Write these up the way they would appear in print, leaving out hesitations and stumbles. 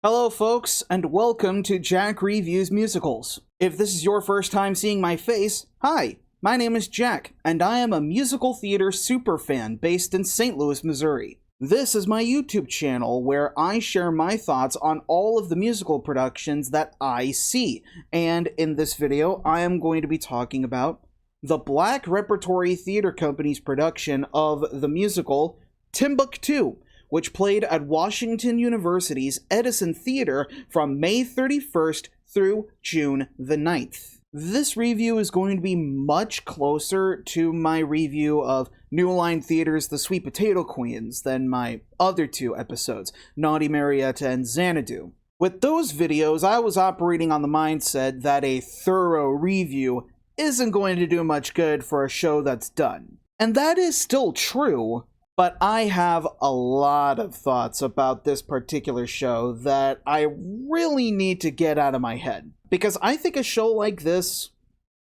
Hello folks, and welcome to Jack Reviews Musicals. If this is your first time seeing my face, hi, my name is Jack, and I am a musical theater superfan based in St. Louis, Missouri. This is my YouTube channel where I share my thoughts on all of the musical productions that I see, and in this video I am going to be talking about the Black Repertory Theater Company's production of the musical Timbuktu, which played at Washington University's Edison Theater from May 31st through June the 9th. This review is going to be much closer to my review of New Line Theater's The Sweet Potato Queens than my other two episodes, Naughty Marietta and Xanadu. With those videos, I was operating on the mindset that a thorough review isn't going to do much good for a show that's done. And that is still true, but I have a lot of thoughts about this particular show that I really need to get out of my head, because I think a show like this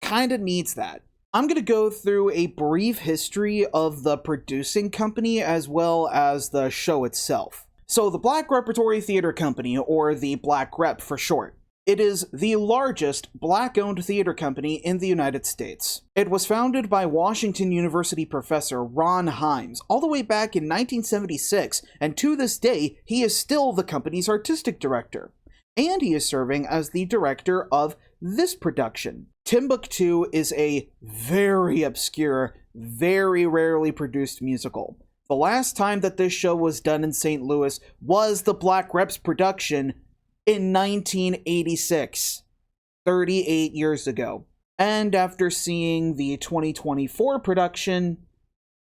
kind of needs that. I'm going to go through a brief history of the producing company as well as the show itself. So the Black Repertory Theater Company, or the Black Rep for short. It is the largest Black-owned theater company in the United States. It was founded by Washington University professor Ron Himes all the way back in 1976, and to this day, he is still the company's artistic director. And he is serving as the director of this production. Timbuktu is a very obscure, very rarely produced musical. The last time that this show was done in St. Louis was the Black Rep's production in 1986, 38 years ago. And after seeing the 2024 production,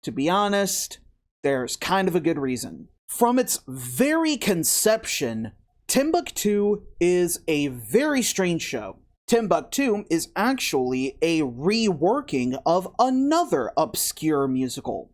to be honest, there's kind of a good reason. From its very conception, Timbuktu is a very strange show. Timbuktu is actually a reworking of another obscure musical,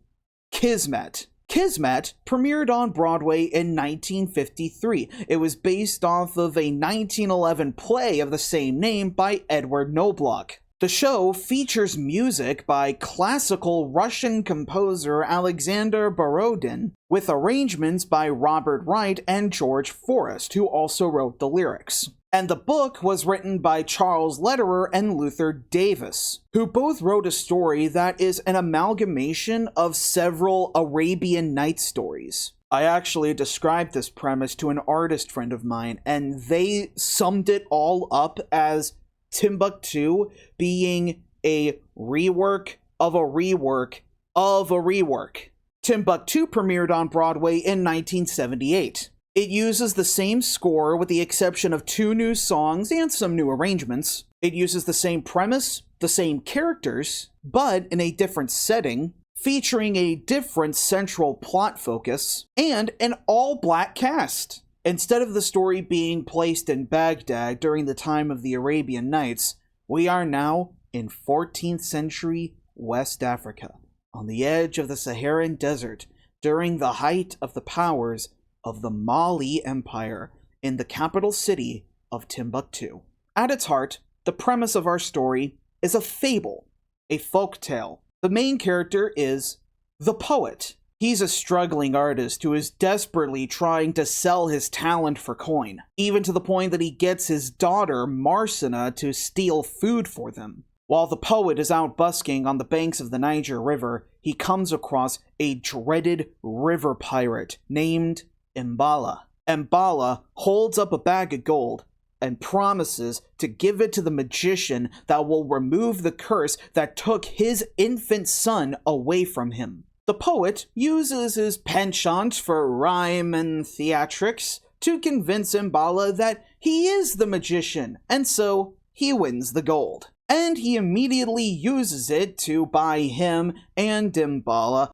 Kismet. Kismet premiered on Broadway in 1953. It was based off of a 1911 play of the same name by Edward Knobloch. The show features music by classical Russian composer Alexander Borodin, with arrangements by Robert Wright and George Forrest, who also wrote the lyrics. And the book was written by Charles Lederer and Luther Davis, who both wrote a story that is an amalgamation of several Arabian Nights stories. I actually described this premise to an artist friend of mine, and they summed it all up as Timbuktu being a rework of a rework of a rework. Timbuktu premiered on Broadway in 1978. It uses the same score with the exception of 2 new songs and some new arrangements. It uses the same premise, the same characters, but in a different setting, featuring a different central plot focus, and an all-black cast. Instead of the story being placed in Baghdad during the time of the Arabian Nights, we are now in 14th century West Africa, on the edge of the Saharan desert, during the height of the powers of the Mali Empire, in the capital city of Timbuktu. At its heart, the premise of our story is a fable, a folk tale. The main character is the poet. He's a struggling artist who is desperately trying to sell his talent for coin, even to the point that he gets his daughter, Marsinah, to steal food for them. While the poet is out busking on the banks of the Niger River, he comes across a dreaded river pirate named Mbala. Mbala holds up a bag of gold and promises to give it to the magician that will remove the curse that took his infant son away from him. The poet uses his penchant for rhyme and theatrics to convince Mbala that he is the magician, and so he wins the gold. And he immediately uses it to buy him and Mbala,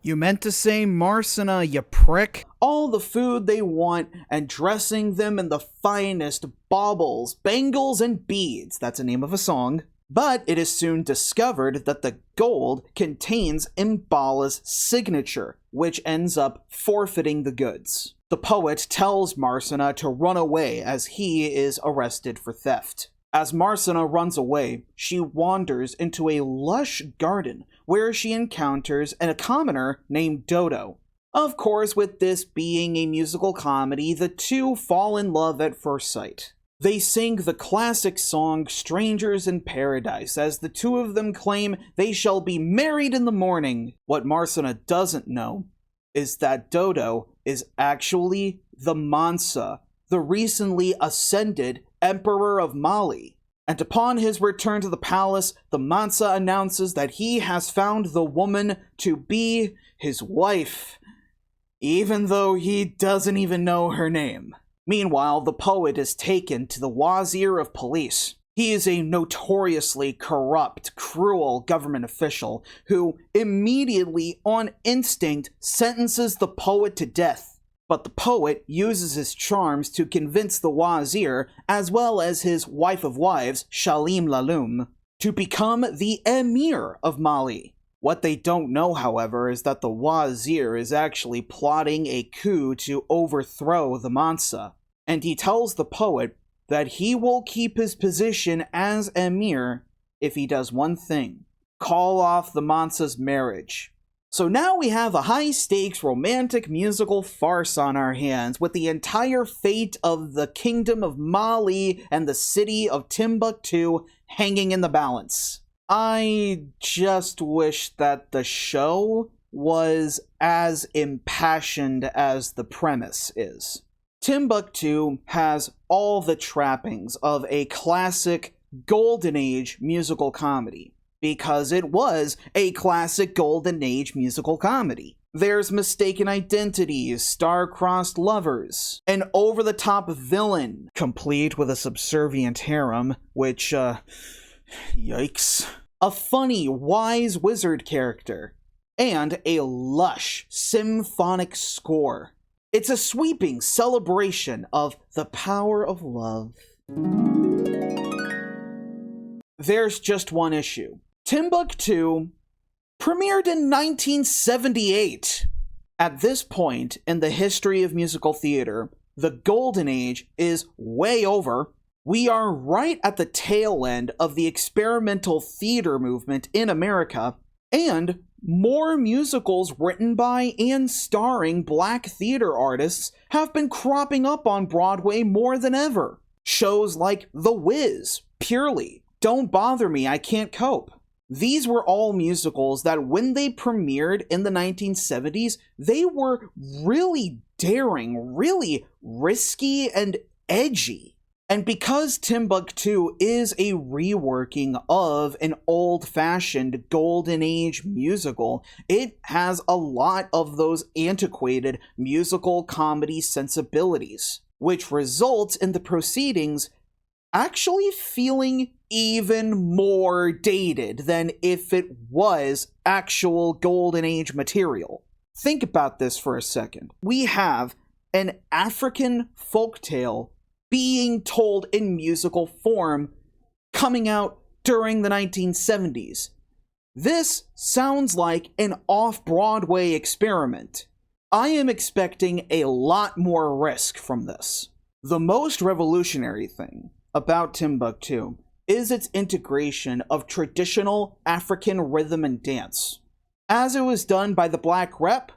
you meant to say Marsinah, you prick, all the food they want and dressing them in the finest baubles, bangles, and beads. That's the name of a song. But it is soon discovered that the gold contains Mbala's signature, which ends up forfeiting the goods. The poet tells Marsinah to run away as he is arrested for theft. As Marsinah runs away, she wanders into a lush garden where she encounters a commoner named Dodo. Of course, with this being a musical comedy, the two fall in love at first sight. They sing the classic song Strangers in Paradise as the two of them claim they shall be married in the morning. What Marsinah doesn't know is that Dodo is actually the Mansa, the recently ascended Emperor of Mali. And upon his return to the palace, the Mansa announces that he has found the woman to be his wife, even though he doesn't even know her name. Meanwhile, the poet is taken to the Wazir of Police. He is a notoriously corrupt, cruel government official who immediately, on instinct, sentences the poet to death. But the poet uses his charms to convince the Wazir, as well as his wife of wives, Shalim Laloum, to become the Emir of Mali. What they don't know, however, is that the Wazir is actually plotting a coup to overthrow the Mansa, and he tells the poet that he will keep his position as Emir if he does one thing: call off the Mansa's marriage. So now we have a high-stakes romantic musical farce on our hands, with the entire fate of the Kingdom of Mali and the city of Timbuktu hanging in the balance. I just wish that the show was as impassioned as the premise is. Timbuktu has all the trappings of a classic Golden Age musical comedy, because it was a classic Golden Age musical comedy. There's mistaken identities, star-crossed lovers, an over-the-top villain, complete with a subservient harem, which, yikes. A funny, wise wizard character, and a lush, symphonic score. It's a sweeping celebration of the power of love. There's just one issue. Timbuktu premiered in 1978. At this point in the history of musical theater, the Golden Age is way over. We are right at the tail end of the experimental theater movement in America, and more musicals written by and starring Black theater artists have been cropping up on Broadway more than ever. Shows like The Wiz, Purely, Don't Bother Me, I Can't Cope. These were all musicals that when they premiered in the 1970s, they were really daring, really risky and edgy. And because Timbuktu is a reworking of an old-fashioned Golden Age musical, it has a lot of those antiquated musical comedy sensibilities, which results in the proceedings actually feeling even more dated than if it was actual Golden Age material. Think about this for a second. We have an African folktale being told in musical form coming out during the 1970s. This sounds like an off-Broadway experiment. I am expecting a lot more risk from this. The most revolutionary thing about Timbuktu is its integration of traditional African rhythm and dance. As it was done by the Black Rep,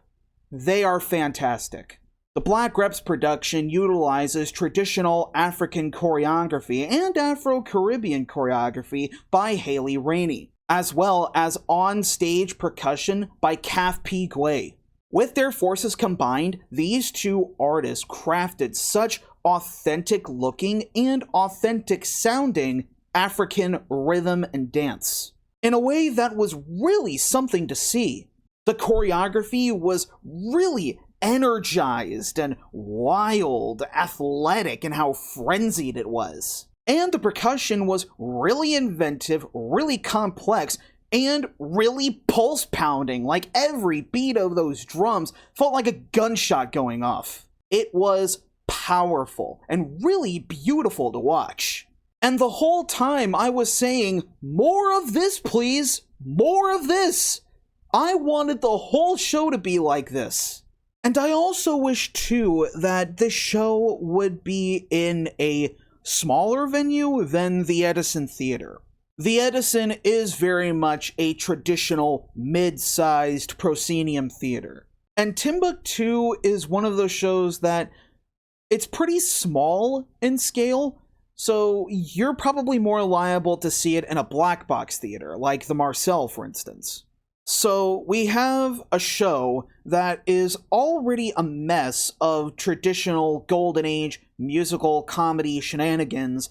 they are fantastic. The Black Rep's production utilizes traditional African choreography and Afro-Caribbean choreography by Haley Rainey, as well as on-stage percussion by Kaf P. Gway. With their forces combined, these two artists crafted such authentic-looking and authentic-sounding African rhythm and dance in a way that was really something to see. The choreography was really energized and wild, athletic in how frenzied it was. And the percussion was really inventive, really complex, and really pulse-pounding. Like every beat of those drums felt like a gunshot going off. It was powerful and really beautiful to watch. And the whole time I was saying, more of this, please! More of this! I wanted the whole show to be like this. And I also wish, too, that this show would be in a smaller venue than the Edison Theater. The Edison is very much a traditional, mid-sized proscenium theater. And Timbuktu is one of those shows that it's pretty small in scale, so you're probably more liable to see it in a black box theater, like the Marcel, for instance. So we have a show that is already a mess of traditional Golden Age musical comedy shenanigans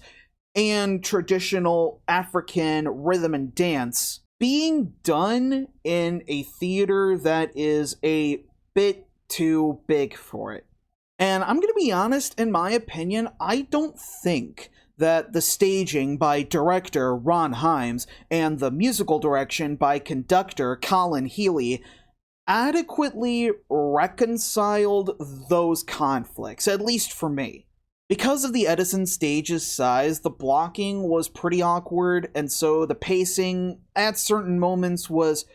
and traditional African rhythm and dance being done in a theater that is a bit too big for it. And I'm going to be honest, in my opinion, I don't think that the staging by director Ron Himes and the musical direction by conductor Colin Healy adequately reconciled those conflicts, at least for me. Because of the Edison stage's size, the blocking was pretty awkward, and so the pacing at certain moments was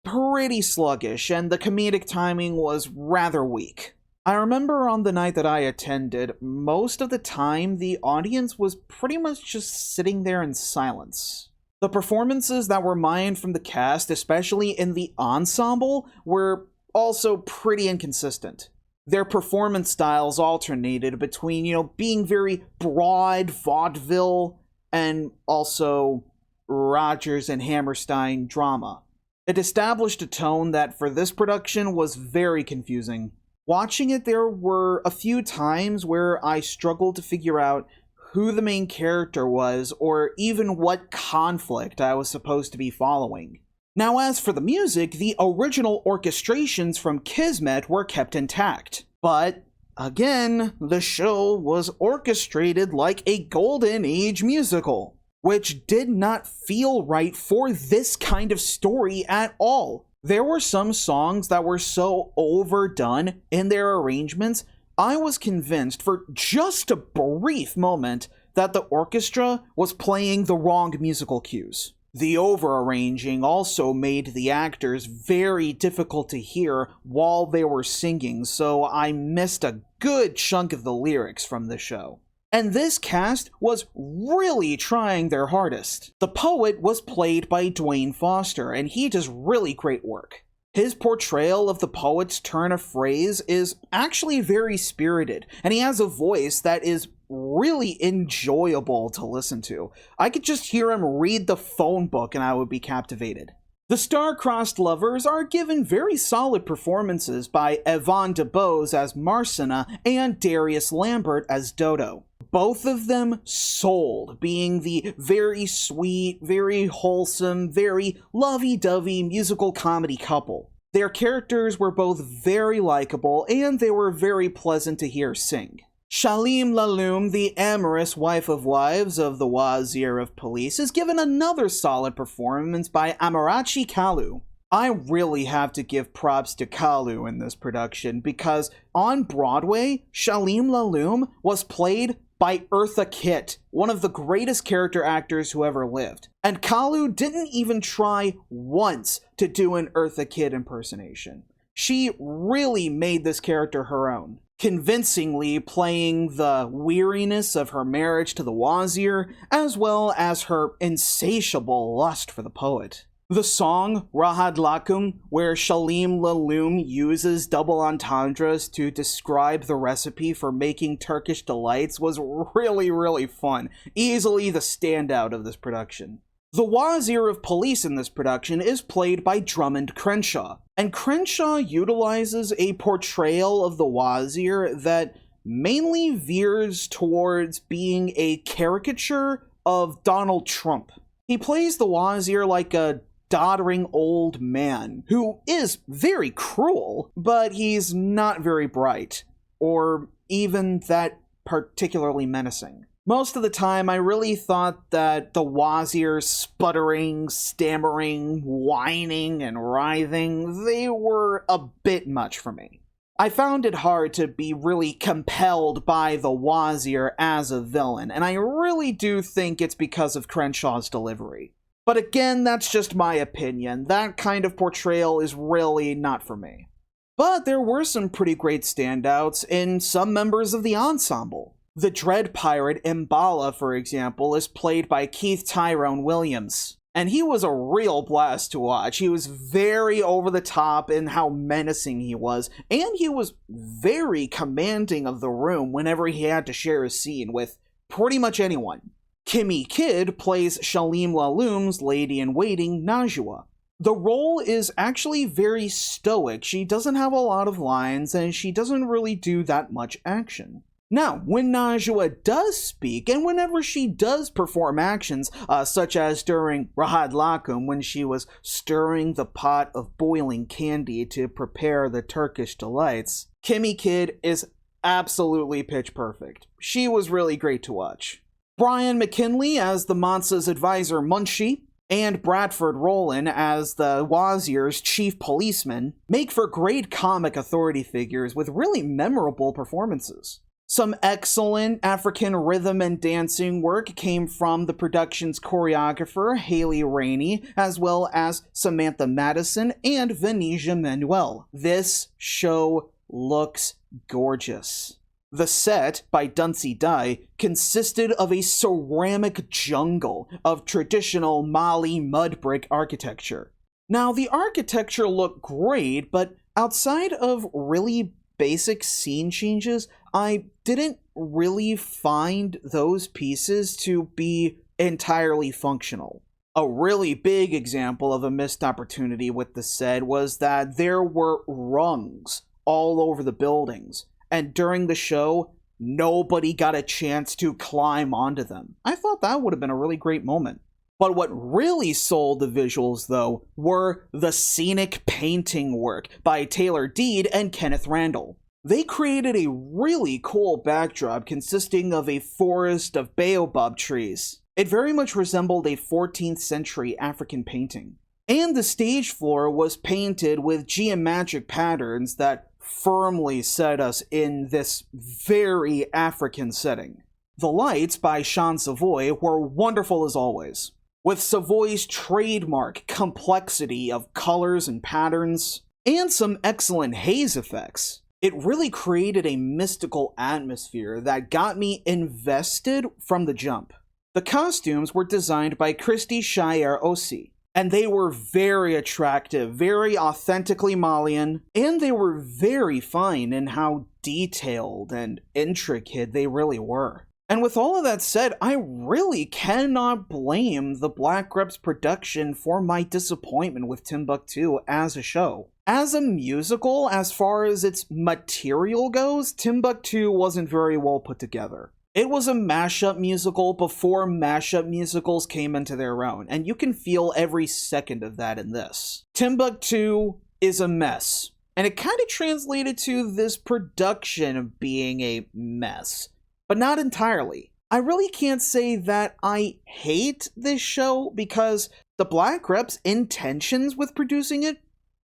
pretty sluggish, and the comedic timing was rather weak. I remember on the night that I attended, most of the time the audience was pretty much just sitting there in silence. The performances that were mined from the cast, especially in the ensemble, were also pretty inconsistent. Their performance styles alternated between, being very broad vaudeville and also Rodgers and Hammerstein drama. It established a tone that for this production was very confusing. Watching it, there were a few times where I struggled to figure out who the main character was or even what conflict I was supposed to be following. Now, as for the music, the original orchestrations from Kismet were kept intact. But, again, the show was orchestrated like a Golden Age musical, which did not feel right for this kind of story at all. There were some songs that were so overdone in their arrangements, I was convinced for just a brief moment that the orchestra was playing the wrong musical cues. The over-arranging also made the actors very difficult to hear while they were singing, so I missed a good chunk of the lyrics from the show. And this cast was really trying their hardest. The poet was played by Dwayne Foster, and he does really great work. His portrayal of the poet's turn of phrase is actually very spirited, and he has a voice that is really enjoyable to listen to. I could just hear him read the phone book and I would be captivated. The star-crossed lovers are given very solid performances by Yvonne DeBose as Marsinah and Darius Lambert as Dodo. Both of them sold, being the very sweet, very wholesome, very lovey-dovey musical comedy couple. Their characters were both very likable, and they were very pleasant to hear sing. Shalim Laloum, the amorous wife of wives of the Wazir of Police, is given another solid performance by Amarachi Kalu. I really have to give props to Kalu in this production, because on Broadway, Shalim Laloum was played by Eartha Kitt, one of the greatest character actors who ever lived. And Kalu didn't even try once to do an Eartha Kitt impersonation. She really made this character her own, convincingly playing the weariness of her marriage to the Wazir, as well as her insatiable lust for the poet. The song, Rahad Lakum, where Shalim Laloum uses double entendres to describe the recipe for making Turkish delights, was really fun. Easily the standout of this production. The Wazir of Police in this production is played by Drummond Crenshaw, and Crenshaw utilizes a portrayal of the Wazir that mainly veers towards being a caricature of Donald Trump. He plays the Wazir like a doddering old man who is very cruel, but he's not very bright, or even that particularly menacing. Most of the time, I really thought that the Wazir's sputtering, stammering, whining, and writhing, they were a bit much for me. I found it hard to be really compelled by the Wazir as a villain, and I really do think it's because of Crenshaw's delivery. But again, that's just my opinion. That kind of portrayal is really not for me. But there were some pretty great standouts in some members of the ensemble. The Dread Pirate Mbala, for example, is played by Keith Tyrone Williams. And he was a real blast to watch. He was very over the top in how menacing he was, and he was very commanding of the room whenever he had to share a scene with pretty much anyone. Kimmy Kidd plays Shalim Lalum's lady-in-waiting, Najwa. The role is actually very stoic. She doesn't have a lot of lines, and she doesn't really do that much action. Now, when Najwa does speak, and whenever she does perform actions, such as during Rahad Lakum when she was stirring the pot of boiling candy to prepare the Turkish delights, Kimmy Kidd is absolutely pitch perfect. She was really great to watch. Brian McKinley as the Mansa's advisor Munshi, and Bradford Rowland as the Wazir's chief policeman make for great comic authority figures with really memorable performances. Some excellent African rhythm and dancing work came from the production's choreographer, Haley Rainey, as well as Samantha Madison and Venetia Manuel. This show looks gorgeous. The set, by Duncy Dye, consisted of a ceramic jungle of traditional Mali mud brick architecture. Now, the architecture looked great, but outside of really basic scene changes, I didn't really find those pieces to be entirely functional. A really big example of a missed opportunity with the set was that there were rungs all over the buildings, and during the show, nobody got a chance to climb onto them. I thought that would have been a really great moment. But what really sold the visuals, though, were the scenic painting work by Taylor Deed and Kenneth Randall. They created a really cool backdrop consisting of a forest of baobab trees. It very much resembled a 14th century African painting. And the stage floor was painted with geometric patterns that firmly set us in this very African setting. The lights by Sean Savoy were wonderful as always, with Savoy's trademark complexity of colors and patterns, and some excellent haze effects. It really created a mystical atmosphere that got me invested from the jump. The costumes were designed by Christy Shire Osi, and they were very attractive, very authentically Malian, and they were very fine in how detailed and intricate they really were. And with all of that said, I really cannot blame the Black Reps production for my disappointment with Timbuktu as a show. As a musical, as far as its material goes, Timbuktu wasn't very well put together. It was a mashup musical before mashup musicals came into their own, and you can feel every second of that in this. Timbuktu is a mess, and it kind of translated to this production being a mess, but not entirely. I really can't say that I hate this show because the Black Reps' intentions with producing it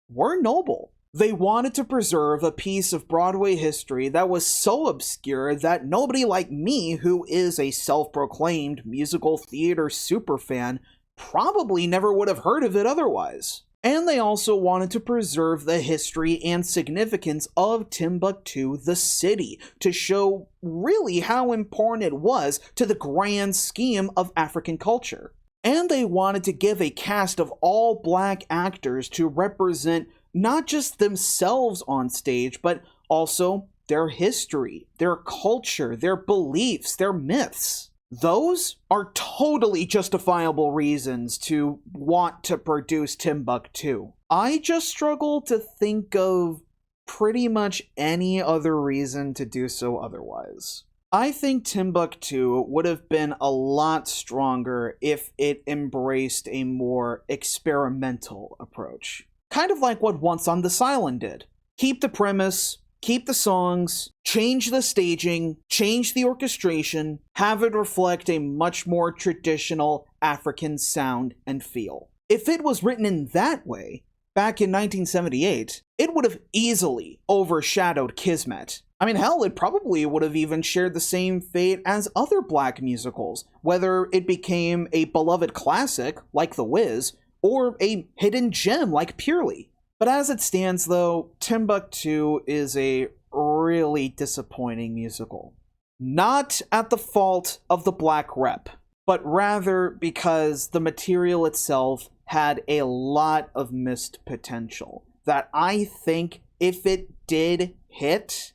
were noble. They wanted to preserve a piece of Broadway history that was so obscure that nobody like me, who is a self-proclaimed musical theater superfan, probably never would have heard of it otherwise. And they also wanted to preserve the history and significance of Timbuktu, the city, to show really how important it was to the grand scheme of African culture. And they wanted to give a cast of all black actors to represent not just themselves on stage, but also their history, their culture, their beliefs, their myths. Those are totally justifiable reasons to want to produce Timbuktu. I just struggle to think of pretty much any other reason to do so otherwise. I think Timbuktu would have been a lot stronger if it embraced a more experimental approach. Kind of like what Once on This Island did. Keep the premise, keep the songs, change the staging, change the orchestration, have it reflect a much more traditional African sound and feel. If it was written in that way, back in 1978, it would have easily overshadowed Kismet. I mean, hell, it probably would have even shared the same fate as other black musicals, whether it became a beloved classic, like The Wiz, or a hidden gem like Purely. But as it stands, though, Timbuktu is a really disappointing musical. Not at the fault of the Black Rep, but rather because the material itself had a lot of missed potential that I think, if it did hit,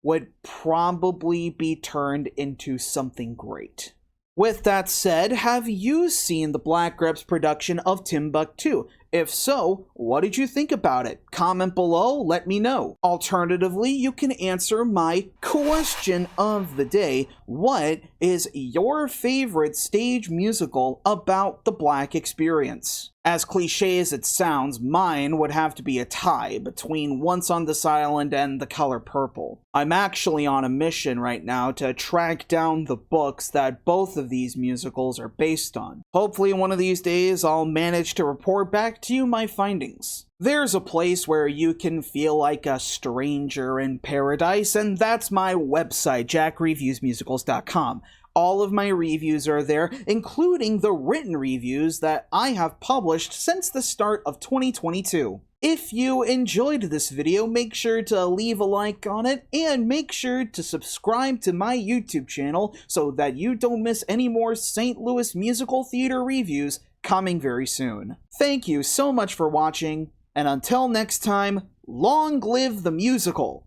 would probably be turned into something great. With that said, have you seen the Black Grapes production of Timbuktu? If so, what did you think about it? Comment below, let me know. Alternatively, you can answer my question of the day. What is your favorite stage musical about the Black experience? As cliche as it sounds, mine would have to be a tie between Once on This Island and The Color Purple. I'm actually on a mission right now to track down the books that both of these musicals are based on. Hopefully one of these days I'll manage to report back to you my findings. There's a place where you can feel like a stranger in paradise, and that's my website, jackreviewsmusicals.com. All of my reviews are there, including the written reviews that I have published since the start of 2022. If you enjoyed this video, make sure to leave a like on it, and make sure to subscribe to my YouTube channel so that you don't miss any more St. Louis musical theater reviews coming very soon. Thank you so much for watching, and until next time, long live the musical!